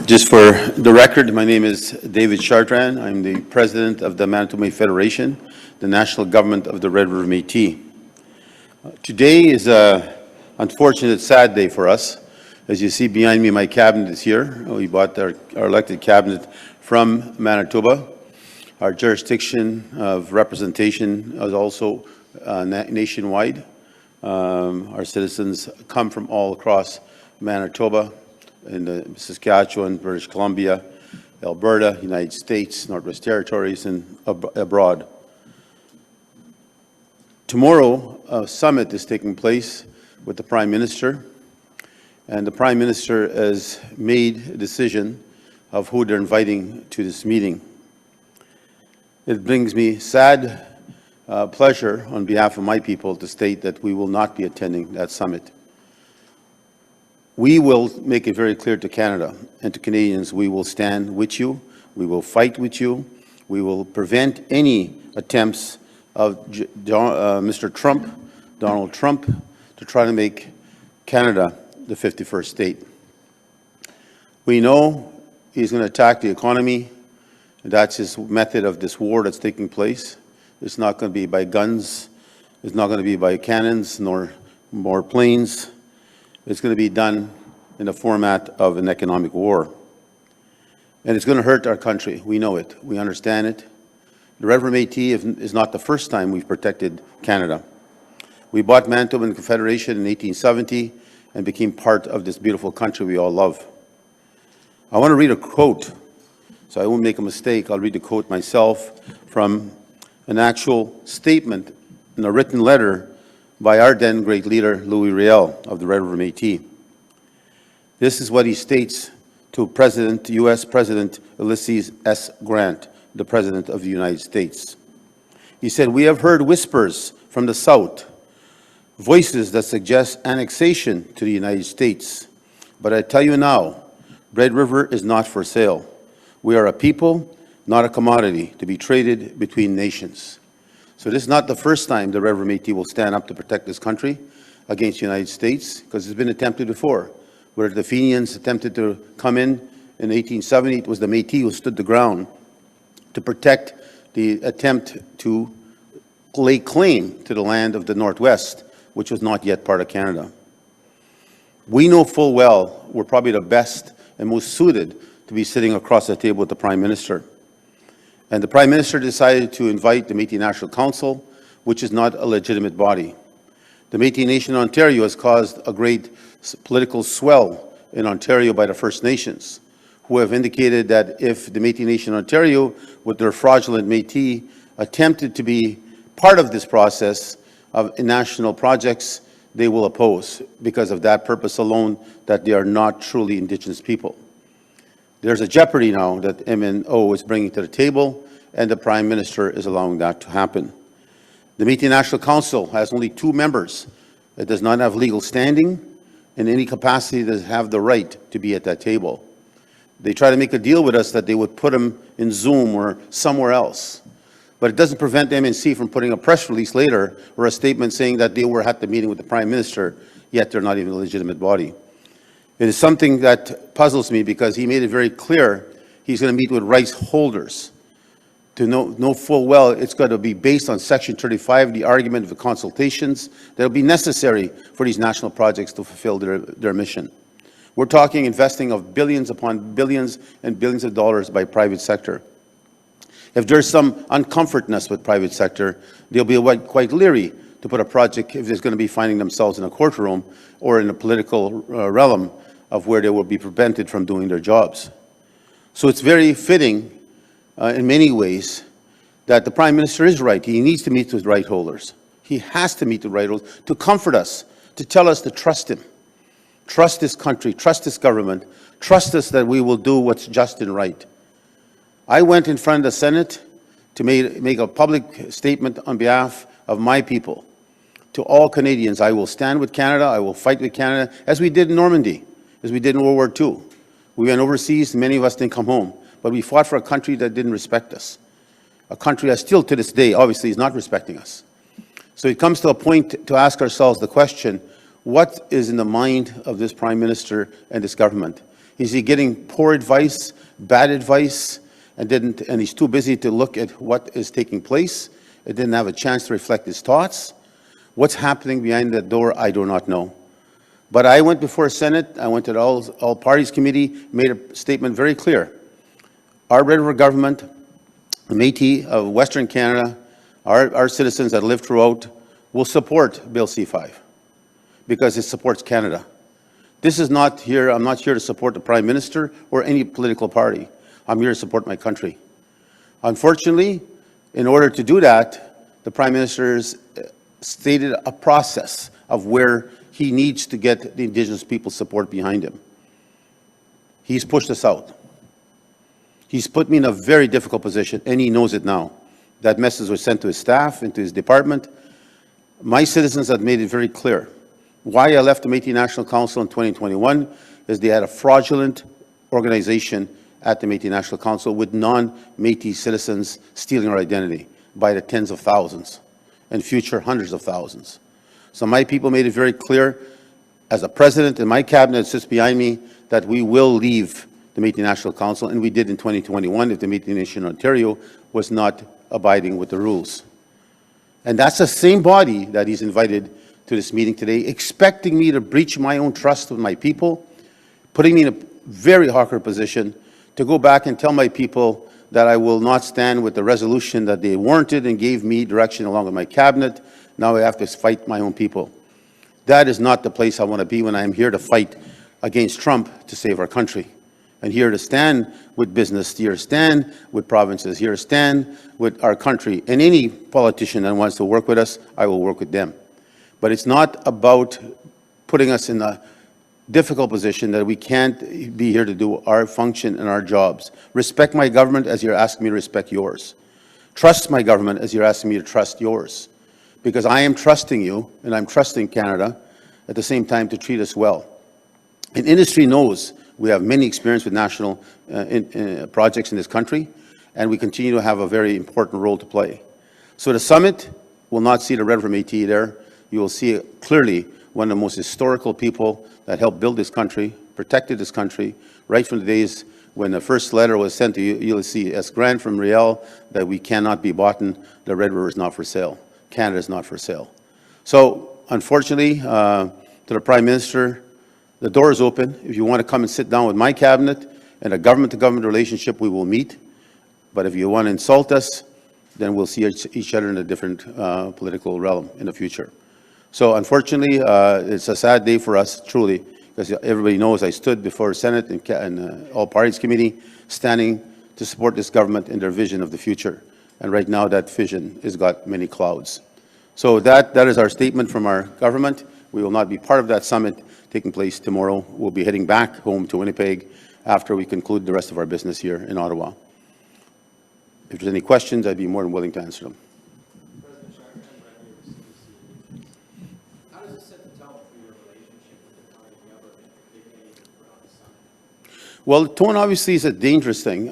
Just for the record, my name is David Chartrand. I'm the president of the Manitoba Métis Federation, the national government of the Red River Métis. Today is an unfortunate, sad day for us. As you see behind me, my cabinet is here. We bought our elected cabinet from Manitoba. Our jurisdiction of representation is also nationwide. Our citizens come from all across Manitoba, in the Saskatchewan, British Columbia, Alberta, United States, Northwest Territories, and abroad. Tomorrow, a summit is taking place with the Prime Minister, and the Prime Minister has made a decision of who they're inviting to this meeting. It brings me sad pleasure on behalf of my people to state that we will not be attending that summit. We will make it very clear to Canada and to Canadians, we will stand with you, we will fight with you, we will prevent any attempts of Mr. Trump, Donald Trump, to try to make Canada the 51st state. We know he's going to attack the economy. That's his method of this war that's taking place. It's not going to be by guns, it's not going to be by cannons, nor more planes. It's going to be done in the format of an economic war. And it's going to hurt our country. We know it. We understand it. The Red River Métis is not the first time we've protected Canada. We bought Manitoba Métis Federation in 1870 and became part of this beautiful country we all love. I want to read a quote, so I won't make a mistake. I'll read the quote myself from an actual statement in a written letter by our then great leader, Louis Riel of the Red River Métis. This is what he states to U.S. President Ulysses S. Grant, the President of the United States. He said, "We have heard whispers from the South, voices that suggest annexation to the United States. But I tell you now, Red River is not for sale. We are a people, not a commodity, to be traded between nations." So this is not the first time the Red River Métis will stand up to protect this country against the United States, because it's been attempted before. Where the Fenians attempted to come in 1870, it was the Métis who stood the ground to protect the attempt to lay claim to the land of the Northwest, which was not yet part of Canada. We know full well we're probably the best and most suited to be sitting across the table with the Prime Minister. And the Prime Minister decided to invite the Métis National Council, which is not a legitimate body. The Métis Nation in Ontario has caused a great political swell in Ontario by the First Nations, who have indicated that if the Métis Nation in Ontario, with their fraudulent Métis, attempted to be part of this process of national projects, they will oppose, because of that purpose alone, that they are not truly Indigenous people. There's a jeopardy now that MNO is bringing to the table, and the Prime Minister is allowing that to happen. The Métis National Council has only 2 members. It does not have legal standing in any capacity that have the right to be at that table. They try to make a deal with us that they would put them in Zoom or somewhere else. But it doesn't prevent the MNC from putting a press release later or a statement saying that they were at the meeting with the Prime Minister, yet they're not even a legitimate body. It is something that puzzles me, because he made it very clear he's going to meet with rights holders to know full well it's going to be based on Section 35, the argument of the consultations that will be necessary for these national projects to fulfill their mission. We're talking investing of billions upon billions and billions of dollars by private sector. If there's some uncomfortness with private sector, they'll be quite leery to put a project if they're going to be finding themselves in a courtroom or in a political realm of where they will be prevented from doing their jobs. So it's very fitting in many ways that the Prime Minister is right. He needs to meet with right holders. He has to meet with right holders to comfort us, to tell us to trust him. Trust this country, trust this government, trust us that we will do what's just and right. I went in front of the Senate to make a public statement on behalf of my people. To all Canadians, I will stand with Canada, I will fight with Canada, as we did in Normandy, as we did in World War II. We went overseas, many of us didn't come home, but we fought for a country that didn't respect us. A country that still to this day, obviously, is not respecting us. So it comes to a point to ask ourselves the question, what is in the mind of this Prime Minister and this government? Is he getting poor advice, bad advice, and he's too busy to look at what is taking place? It didn't have a chance to reflect his thoughts. What's happening behind that door, I do not know. But I went before Senate, I went to the all Parties Committee, made a statement very clear. Our Red River government, the Métis of Western Canada, our citizens that live throughout, will support Bill C-5 because it supports Canada. This is not here, I'm not here to support the Prime Minister or any political party. I'm here to support my country. Unfortunately, in order to do that, the Prime Minister has stated a process of where he needs to get the Indigenous people's support behind him. He's pushed us out. He's put me in a very difficult position, and he knows it now. That message was sent to his staff and to his department. My citizens have made it very clear. Why I left the Métis National Council in 2021 is they had a fraudulent organization at the Métis National Council with non-Métis citizens stealing our identity by the tens of thousands and future hundreds of thousands. So my people made it very clear, as a president and my cabinet sits behind me, that we will leave the Métis National Council, and we did in 2021 if the Métis Nation in Ontario was not abiding with the rules. And that's the same body that he's invited to this meeting today, expecting me to breach my own trust with my people, putting me in a very awkward position to go back and tell my people that I will not stand with the resolution that they warranted and gave me direction along with my cabinet. Now I have to fight my own people. That is not the place I want to be when I am here to fight against Trump to save our country. And here to stand with business, here to stand with provinces, here to stand with our country. And any politician that wants to work with us, I will work with them. But it's not about putting us in a difficult position that we can't be here to do our function and our jobs. Respect my government as you're asking me to respect yours. Trust my government as you're asking me to trust yours. Because I am trusting you, and I'm trusting Canada at the same time to treat us well. And industry knows we have many experience with national projects in this country, and we continue to have a very important role to play. So the summit will not see the Red River Métis there. You will see clearly one of the most historical people that helped build this country, protected this country, right from the days when the first letter was sent to Ulysses S. Grant from Riel that we cannot be bought, and the Red River is not for sale. Canada is not for sale. So, unfortunately, to the Prime Minister, the door is open. If you want to come and sit down with my cabinet and a government-to-government relationship, we will meet. But if you want to insult us, then we'll see each other in a different political realm in the future. So unfortunately, it's a sad day for us, truly, because everybody knows I stood before Senate and All Parties Committee, standing to support this government in their vision of the future. And right now, that vision has got many clouds. So that is our statement from our government. We will not be part of that summit taking place tomorrow. We'll be heading back home to Winnipeg after we conclude the rest of our business here in Ottawa. If there's any questions, I'd be more than willing to answer them. Well, the tone obviously is a dangerous thing.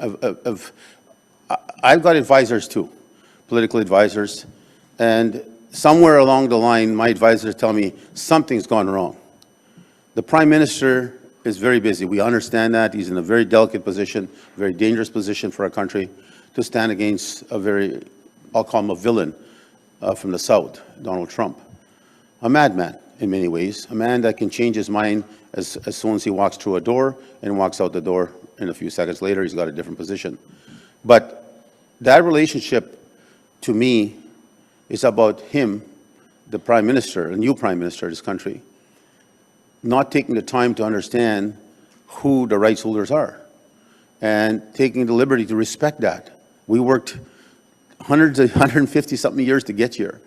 I've got advisors too, political advisors, and somewhere along the line, my advisors tell me something's gone wrong. The Prime Minister is very busy. We understand that. He's in a very delicate position, very dangerous position for our country to stand against a very, I'll call him a villain from the South, Donald Trump. A madman in many ways, a man that can change his mind as soon as he walks through a door and walks out the door, and a few seconds later he's got a different position. But that relationship, to me, is about him, the Prime Minister, the new Prime Minister of this country, not taking the time to understand who the rights holders are and taking the liberty to respect that. We worked 150-something years to get here.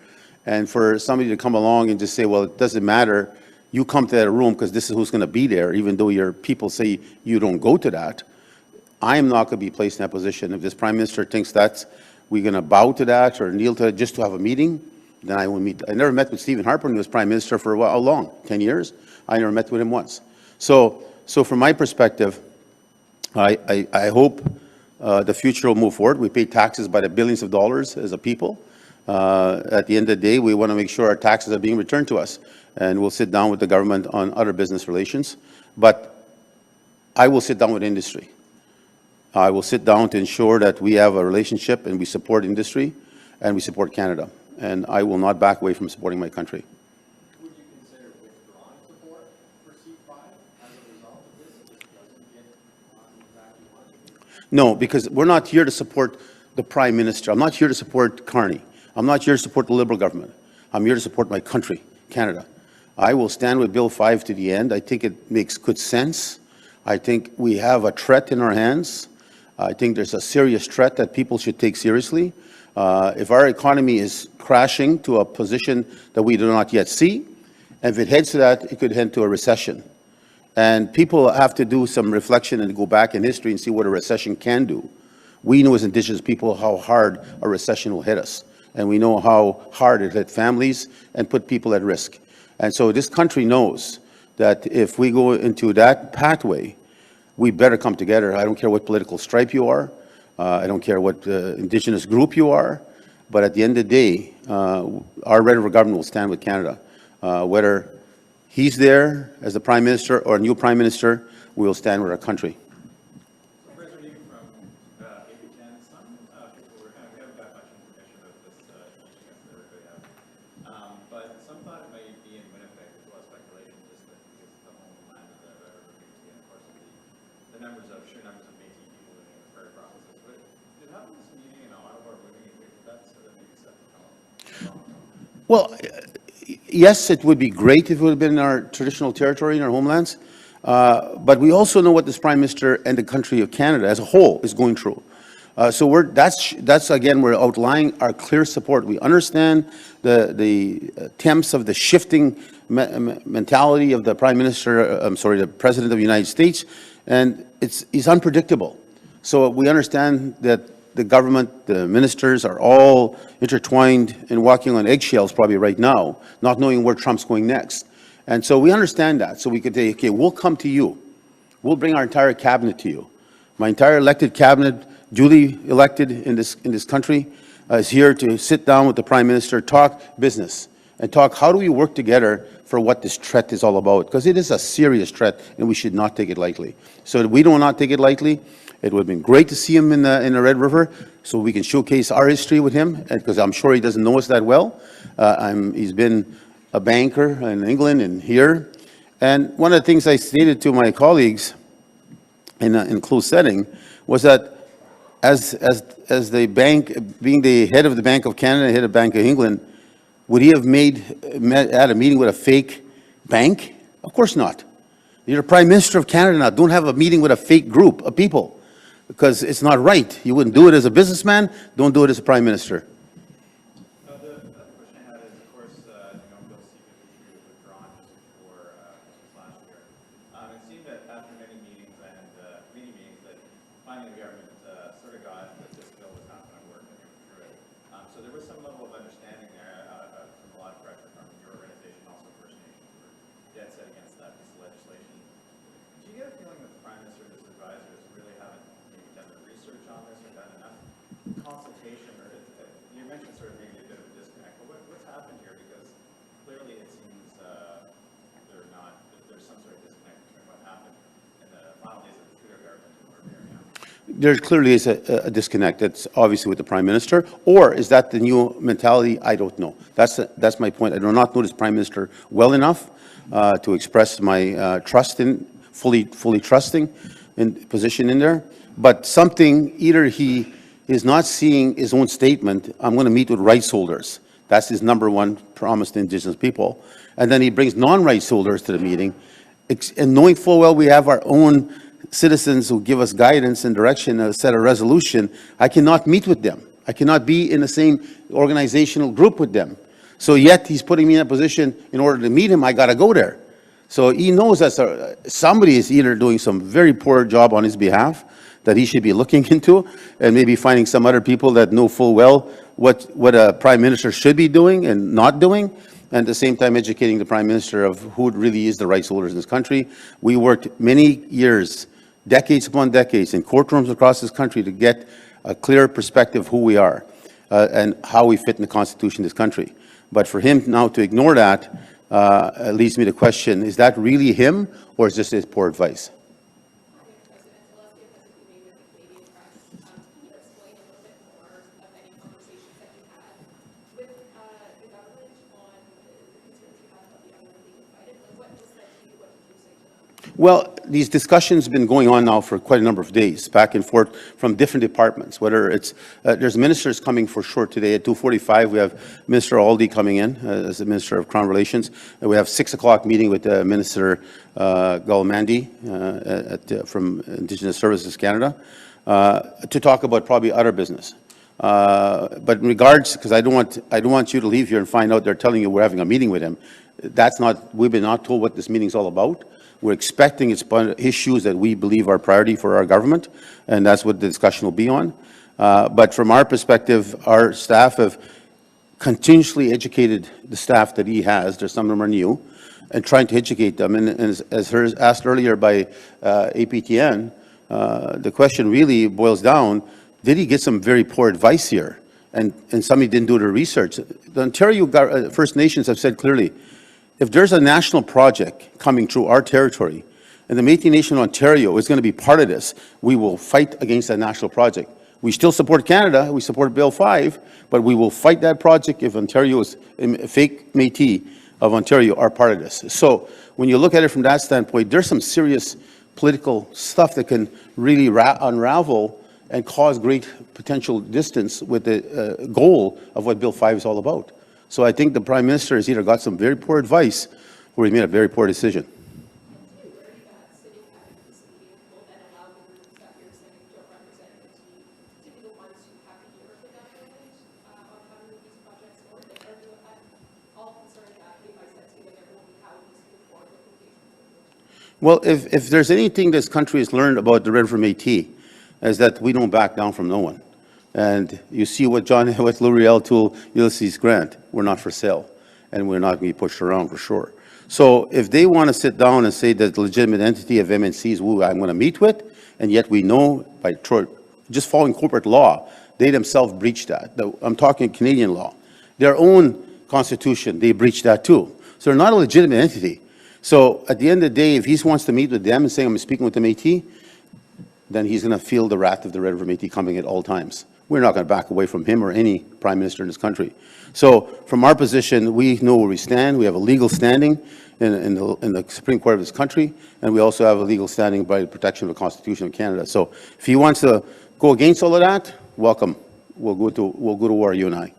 And for somebody to come along and just say, well, it doesn't matter, you come to that room because this is who's going to be there, even though your people say you don't go to that, I am not going to be placed in that position. If this Prime Minister thinks that we're going to bow to that or kneel to it just to have a meeting, then I will meet. I never met with Stephen Harper when he was Prime Minister for how long? 10 years? I never met with him once. So from my perspective, I hope the future will move forward. We pay taxes by the billions of dollars as a people. At the end of the day, we want to make sure our taxes are being returned to us. And we'll sit down with the government on other business relations. But I will sit down with industry. I will sit down to ensure that we have a relationship and we support industry and we support Canada. And I will not back away from supporting my country. Would you consider withdrawing support for C5 as a result of this if it doesn't get exactly what? No, because we're not here to support the Prime Minister. I'm not here to support Carney. I'm not here to support the Liberal government. I'm here to support my country, Canada. I will stand with Bill 5 to the end. I think it makes good sense. I think we have a threat in our hands. I think there's a serious threat that people should take seriously. If our economy is crashing to a position that we do not yet see, and if it heads to that, it could head to a recession. And people have to do some reflection and go back in history and see what a recession can do. We know as Indigenous people how hard a recession will hit us. And we know how hard it hit families and put people at risk. And so this country knows that if we go into that pathway, we better come together. I don't care what political stripe you are. I don't care what Indigenous group you are. But at the end of the day, our Red River government will stand with Canada. Whether he's there as the Prime Minister or a new Prime Minister, we will stand with our country. Professor, you from APTN National, we haven't got much information about this change against everybody else. But some thought it might be in Winnipeg, as well as speculation, just that because the homeland of the Red River community, and of course the numbers of sheer numbers of Métis people living in the prairie provinces. But did having this meeting in Ottawa or moving it, that's maybe set the tone? Well, yes, it would be great if it would have been in our traditional territory, in our homelands. But we also know what this Prime Minister and the country of Canada as a whole is going through. So that's again, we're outlining our clear support. We understand the attempts of the shifting mentality of the Prime Minister, the President of the United States, and he's unpredictable. So we understand that the government, the ministers are all intertwined and walking on eggshells probably right now, not knowing where Trump's going next. And so we understand that. So we could say, okay, we'll come to you. We'll bring our entire cabinet to you. My entire elected cabinet, duly elected in this country, is here to sit down with the Prime Minister, talk business, and talk how do we work together for what this threat is all about. Because it is a serious threat, and we should not take it lightly. So we do not take it lightly. It would have been great to see him in the Red River so we can showcase our history with him, because I'm sure he doesn't know us that well. He's been a banker in England and here. And one of the things I stated to my colleagues in closed setting was that as the bank, being the head of the Bank of Canada, head of Bank of England, would he have had a meeting with a fake bank? Of course not. You're the Prime Minister of Canada now. Don't have a meeting with a fake group of people, because it's not right. You wouldn't do it as a businessman. Don't do it as a Prime Minister. The other question I had is, of course, Bill C-53 was withdrawn just before last year. It seemed that after many meetings that finally the government sort of got that this bill was not going to work and they withdrew it. So there was some level of understanding there from a lot of pressure from your organization, also First Nations, who were dead set against that piece of legislation. Do you get a feeling that the Prime Minister and his advisors really haven't maybe done the research on this or done enough consultation? Or you mentioned sort of maybe a bit of a disconnect, but what's happened here? Because clearly it seems there's some sort of disconnect between what happened in the final days of the Trudeau government and where we are now. There clearly is a disconnect. That's obviously with the Prime Minister. Or is that the new mentality? I don't know. That's my point. I do not know this Prime Minister well enough to express my trust in, fully trusting in position in there. But something, either he is not seeing his own statement, I'm going to meet with rights holders. That's his number one promise to Indigenous people. And then he brings non-rights holders to the meeting. And knowing full well we have our own citizens who give us guidance and direction and set a resolution, I cannot meet with them. I cannot be in the same organizational group with them. So yet he's putting me in a position, in order to meet him, I got to go there. So he knows that somebody is either doing some very poor job on his behalf that he should be looking into, and maybe finding some other people that know full well what a Prime Minister should be doing and not doing, and at the same time educating the Prime Minister of who really is the rights holders in this country. We worked many years, decades upon decades, in courtrooms across this country to get a clear perspective of who we are and how we fit in the Constitution of this country. But for him now to ignore that leads me to question, is that really him, or is this his poor advice? Well, these discussions have been going on now for quite a number of days, back and forth from different departments, whether it's, there's ministers coming for sure today at 2:45. We have Minister Aldi coming in as the Minister of Crown Relations. And we have 6 o'clock meeting with Minister Galmandi from Indigenous Services Canada to talk about probably other business. But in regards, because I don't want you to leave here and find out they're telling you we're having a meeting with him. That's not, we've been not told what this meeting's all about. We're expecting it's issues that we believe are priority for our government, and that's what the discussion will be on. But from our perspective, our staff have continuously educated the staff that he has. There's some of them are new, and trying to educate them. And as asked earlier by APTN, the question really boils down, did he get some very poor advice here? And somebody didn't do the research. The Ontario First Nations have said clearly, if there's a national project coming through our territory, and the Métis Nation of Ontario is going to be part of this, we will fight against that national project. We still support Canada, we support Bill 5, but we will fight that project if Ontario's fake Métis of Ontario are part of this. So when you look at it from that standpoint, there's some serious political stuff that can really unravel and cause great potential distance with the goal of what Bill 5 is all about. So I think the Prime Minister has either got some very poor advice or he made a very poor decision. Well, if there's anything this country has learned about the Red River Métis, is that we don't back down from no one. And you see what L'Oreal told Ulysses Grant, we're not for sale, and we're not going to be pushed around for sure. So if they want to sit down and say that the legitimate entity of MNCs who I'm going to meet with, and yet we know by just following corporate law, they themselves breached that. I'm talking Canadian law. Their own constitution, they breached that too. So they're not a legitimate entity. So at the end of the day, if he wants to meet with them and saying I'm speaking with the Métis, then he's going to feel the wrath of the Red River Métis coming at all times. We're not going to back away from him or any Prime Minister in this country. So from our position, we know where we stand. We have a legal standing in the Supreme Court of this country, and we also have a legal standing by the protection of the Constitution of Canada. So if he wants to go against all of that, welcome. We'll go to war, you and I.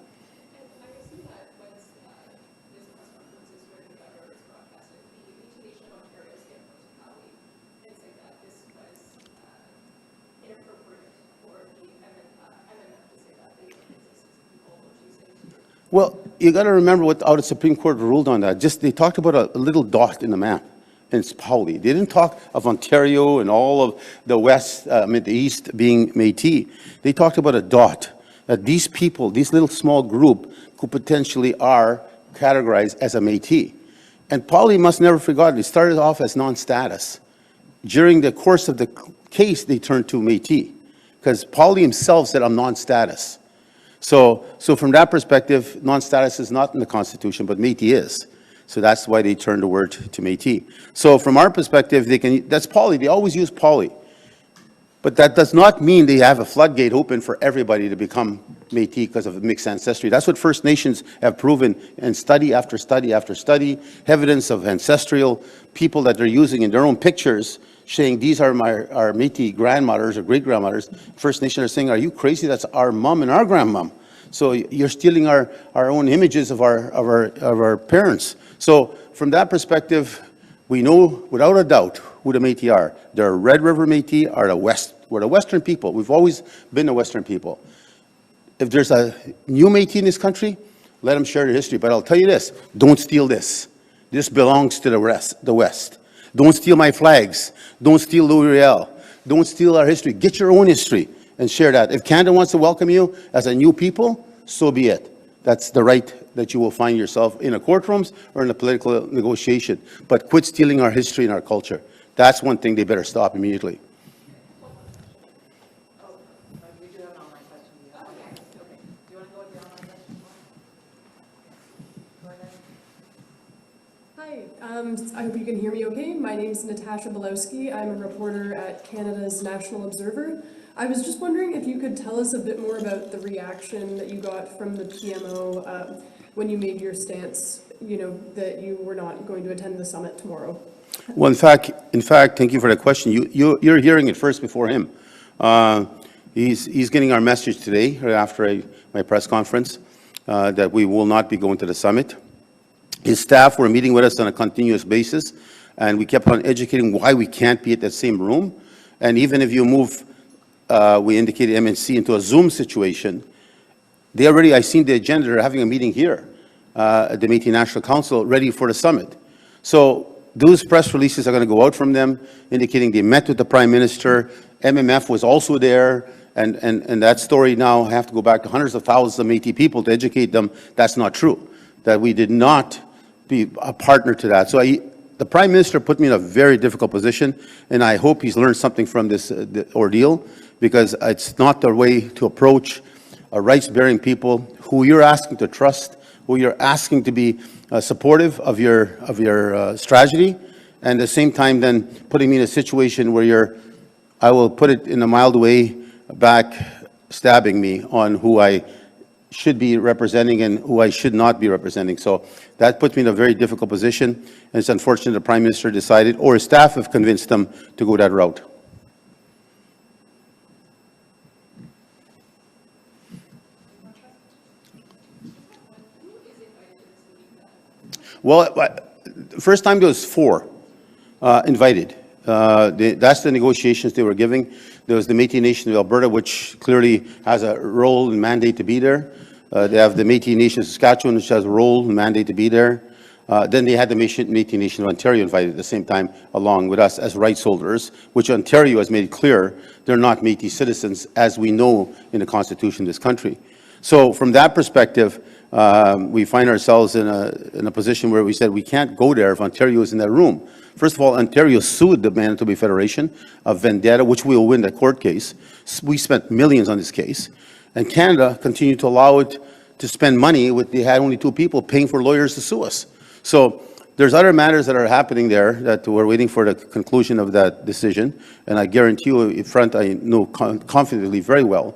Well, you got to remember what the Supreme Court ruled on that. Just they talked about a little dot in the map, and it's Pauli. They didn't talk of Ontario and all of the west, the east being Métis. They talked about a dot, that these people, this little small group, who potentially are categorized as a Métis. And Pauli must never forget, it started off as non-status. During the course of the case, they turned to Métis, because Pauli himself said, I'm non-status. So from that perspective, non-status is not in the Constitution, but Métis is. So that's why they turned the word to Métis. So from our perspective, that's Pauli. They always use Pauli. But that does not mean they have a floodgate open for everybody to become Métis because of mixed ancestry. That's what First Nations have proven in study after study after study, evidence of ancestral people that they're using in their own pictures, saying these are our Métis grandmothers or great-grandmothers. First Nation are saying, are you crazy? That's our mom and our grandmom. So you're stealing our own images of our parents. So from that perspective, we know without a doubt who the Métis are. The Red River Métis are we're the Western people. We've always been the Western people. If there's a new Métis in this country, let them share their history. But I'll tell you this, don't steal this. This belongs to the West. Don't steal my flags. Don't steal L'Oreal. Don't steal our history. Get your own history and share that. If Canada wants to welcome you as a new people, so be it. That's the right that you will find yourself in a courtrooms or in a political negotiation. But quit stealing our history and our culture. That's one thing they better stop immediately. I hope you can hear me okay. My name is Natasha Belowski. I'm a reporter at Canada's National Observer. I was just wondering if you could tell us a bit more about the reaction that you got from the PMO when you made your stance, that you were not going to attend the summit tomorrow. Well, in fact, thank you for the question. You're hearing it first before him. He's getting our message today, right after my press conference, that we will not be going to the summit. His staff were meeting with us on a continuous basis, and we kept on educating why we can't be at that same room. And even if you move, we indicated MNC into a Zoom situation, I seen the agenda, they're having a meeting here at the Métis National Council ready for the summit. So those press releases are going to go out from them, indicating they met with the Prime Minister. MMF was also there, and that story now, I have to go back to hundreds of thousands of Métis people to educate them that's not true, that we did not be a partner to that. So the Prime Minister put me in a very difficult position, and I hope he's learned something from this ordeal, because it's not the way to approach rights-bearing people who you're asking to trust, who you're asking to be supportive of your strategy, and at the same time then putting me in a situation where I will put it in a mild way, backstabbing me on who I should be representing and who I should not be representing. So that puts me in a very difficult position, and it's unfortunate the Prime Minister decided, or his staff have convinced them to go that route. Well, first time there was 4 invited. That's the negotiations they were giving. There was the Métis Nation of Alberta, which clearly has a role and mandate to be there. They have the Métis Nation of Saskatchewan, which has a role and mandate to be there. Then they had the Métis Nation of Ontario invited at the same time, along with us as rights holders, which Ontario has made clear they're not Métis citizens, as we know in the Constitution of this country. So from that perspective, we find ourselves in a position where we said we can't go there if Ontario is in that room. First of all, Ontario sued the Manitoba Federation of vendetta, which we will win the court case. We spent millions on this case. And Canada continued to allow it to spend money they had only 2 people paying for lawyers to sue us. So there's other matters that are happening there that we're waiting for the conclusion of that decision. And I guarantee you, in front, I know confidently very well,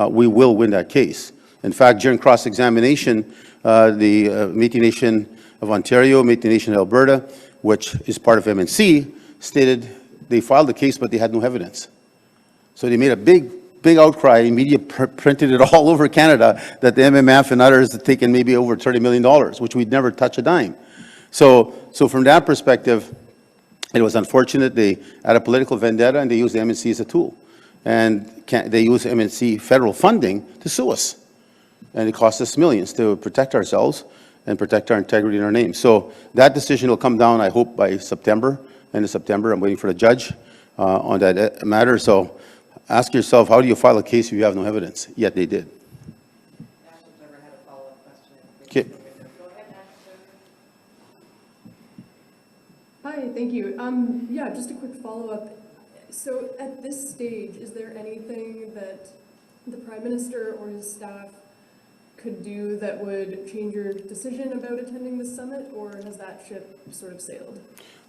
we will win that case. In fact, during cross-examination, the Métis Nation of Ontario, Métis Nation of Alberta, which is part of MNC, stated they filed the case, but they had no evidence. So they made a big outcry. Media printed it all over Canada that the MMF and others had taken maybe over $30 million, which we'd never touch a dime. So from that perspective, it was unfortunate. They had a political vendetta, and they used the MNC as a tool. And they used MNC federal funding to sue us. And it cost us millions to protect ourselves and protect our integrity and our name. So that decision will come down, I hope, by September, end of September. I'm waiting for the judge on that matter. So ask yourself, how do you file a case if you have no evidence? Yet they did. Ashton's never had a follow-up question. Okay. Go ahead, Ashton. Hi, thank you. Yeah, just a quick follow-up. So at this stage, is there anything that the Prime Minister or his staff could do that would change your decision about attending the summit, or has that ship sort of sailed?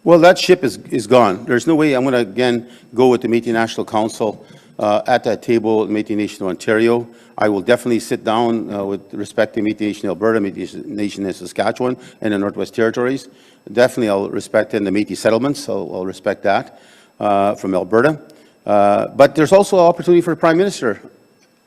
Well, that ship is gone. There's no way I'm going to, again, go with the Métis National Council at that table, Métis Nation of Ontario. I will definitely sit down with respect to Métis Nation of Alberta, Métis Nation of Saskatchewan, and the Northwest Territories. Definitely, I'll respect in the Métis settlements. I'll respect that from Alberta. But there's also an opportunity for the Prime Minister.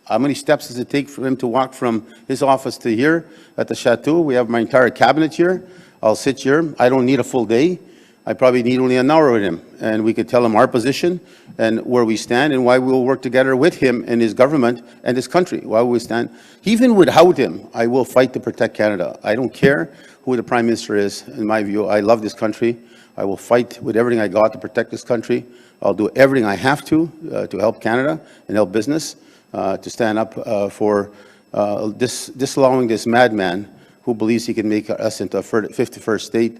How many steps does it take for him to walk from his office to here at the Chateau? We have my entire cabinet here. I'll sit here. I don't need a full day. I probably need only an hour with him. And we could tell him our position and where we stand and why we will work together with him and his government and his country. Why we stand. Even without him, I will fight to protect Canada. I don't care who the Prime Minister is, in my view. I love this country. I will fight with everything I got to protect this country. I'll do everything I have to help Canada and help business. To stand up for disallowing this madman who believes he can make us into a 51st state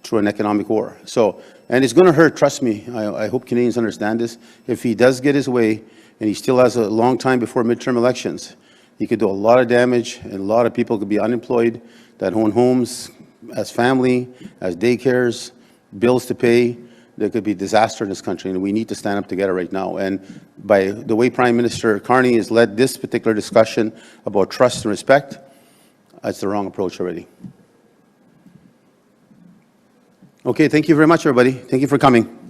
through an economic war. So, and it's going to hurt, trust me. I hope Canadians understand this. If he does get his way, and he still has a long time before midterm elections, he could do a lot of damage, and a lot of people could be unemployed that own homes, as family, as daycares, bills to pay. There could be disaster in this country, and we need to stand up together right now. And by the way Prime Minister Carney has led this particular discussion about trust and respect, that's the wrong approach already. Okay, thank you very much, everybody. Thank you for coming.